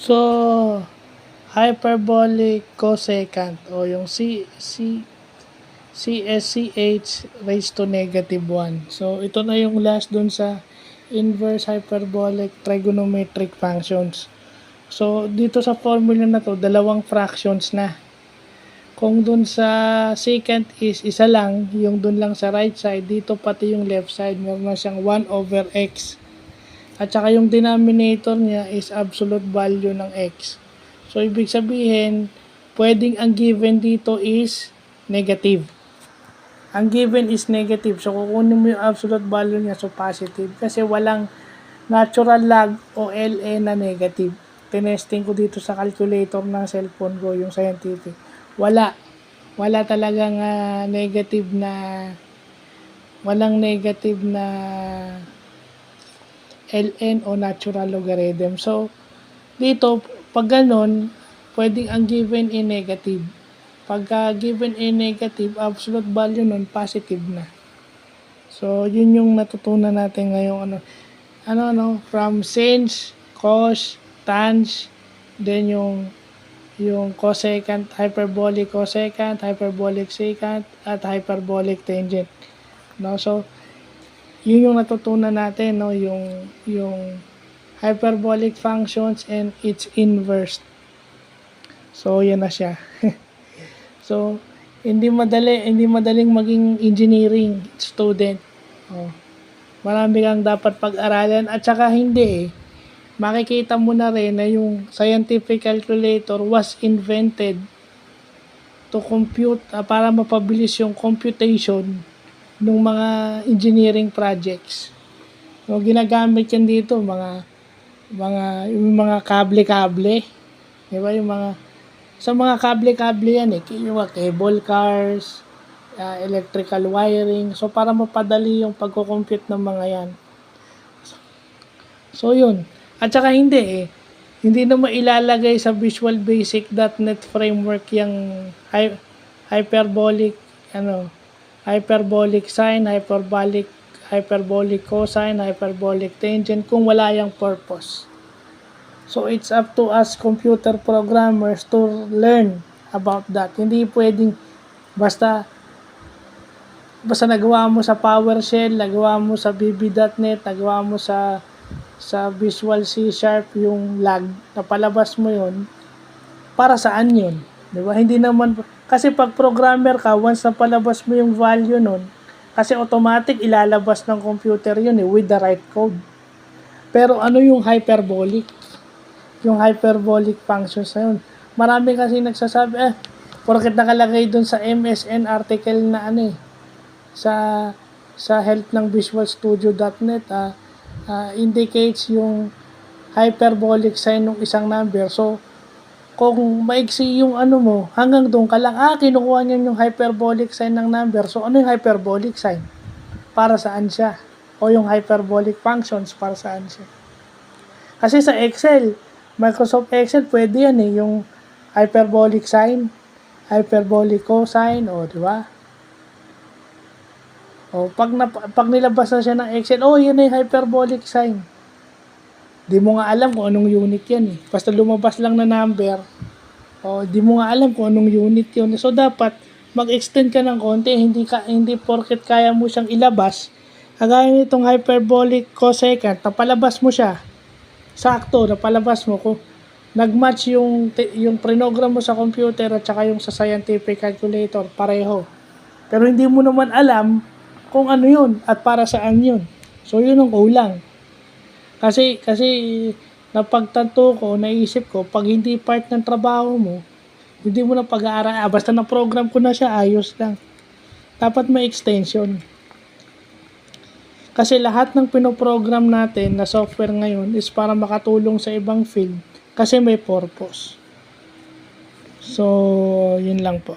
So, hyperbolic cosecant o yung CSCH raised to -1. So, ito na yung last dun sa inverse hyperbolic trigonometric functions. So, dito sa formula na to, dalawang fractions na. Kung dun sa secant is isa lang, yung dun lang sa right side, dito pati yung left side, meron na siyang 1/x. At saka yung denominator niya is absolute value ng x. So, ibig sabihin, pwedeng ang given dito is negative. Ang given is negative. So, kukunin mo yung absolute value niya, so positive. Kasi walang natural log o LA na negative. Tinesting ko dito sa calculator ng cellphone ko, yung scientific. Wala talagang negative na, walang negative na ln o natural logarithm. So, dito, pag ganun, pwedeng ang given in negative. Pagka given in negative, absolute value nun, positive na. So, yun yung natutunan natin ngayong from sines, cos, tans, then yung cosecant, hyperbolic cosecant, hyperbolic secant, at hyperbolic tangent. No? So, yun yung natutunan natin, no? Yung hyperbolic functions and its inverse. So, yan na siya. So, hindi madaling maging engineering student. Oh. Marami kang dapat pag-aralan at saka hindi makikita mo na rin na yung scientific calculator was invented to compute para mapabilis yung computation ng mga engineering projects. So, ginagamit yan dito yung mga kable-kable. Di ba? Sa mga kable-kable yan yung cable cars, electrical wiring. So, para mapadali yung pagko-compute ng mga yan. So, yun. At saka hindi na mailalagay sa Visual Basic.NET framework yung hyperbolic sine, hyperbolic cosine, hyperbolic tangent kung wala yung purpose. So, it's up to us computer programmers to learn about that. Hindi pwedeng basta nagawa mo sa PowerShell, nagawa mo sa VB.NET, nagawa mo sa Visual C# yung log, napalabas mo yun, para saan yun? Diba? Hindi naman, kasi pag programmer ka, once napalabas mo yung value nun, kasi automatic ilalabas ng computer yun with the right code. Pero ano yung hyperbolic? Yung hyperbolic functions na yun. Marami kasi nagsasabi, porket nakalagay dun sa MSN article na sa help ng Visual Studio.NET, indicates yung hyperbolic sign ng isang number. So, kung maiksi yung mo, hanggang doon ka lang, kinukuha niyo yung hyperbolic sign ng number. So, ano yung hyperbolic sign? Para saan siya? O yung hyperbolic functions, para saan siya? Kasi sa Excel, Microsoft Excel, pwede yan yung hyperbolic sign, hyperbolic cosine, di ba? Pag nilabas na siya ng Excel, yan na yung hyperbolic sign. Di mo nga alam kung anong unit yan Basta lumabas lang na number, di mo nga alam kung anong unit yun. So, dapat mag-extend ka ng konti, hindi porket kaya mo siyang ilabas. Kagaya nitong hyperbolic cosecant, napalabas mo siya. Sakto, napalabas mo. Kung nag-match yung program mo sa computer at saka yung sa scientific calculator, pareho. Pero hindi mo naman alam kung ano yun at para saan yun. So, yun ang kulang. Kasi napagtanto ko, naisip ko, pag hindi part ng trabaho mo, hindi mo na pag-aaral. Basta na-program ko na siya, ayos lang. Dapat may extension. Kasi lahat ng pinoprogram natin na software ngayon is para makatulong sa ibang field kasi may purpose. So, yun lang po.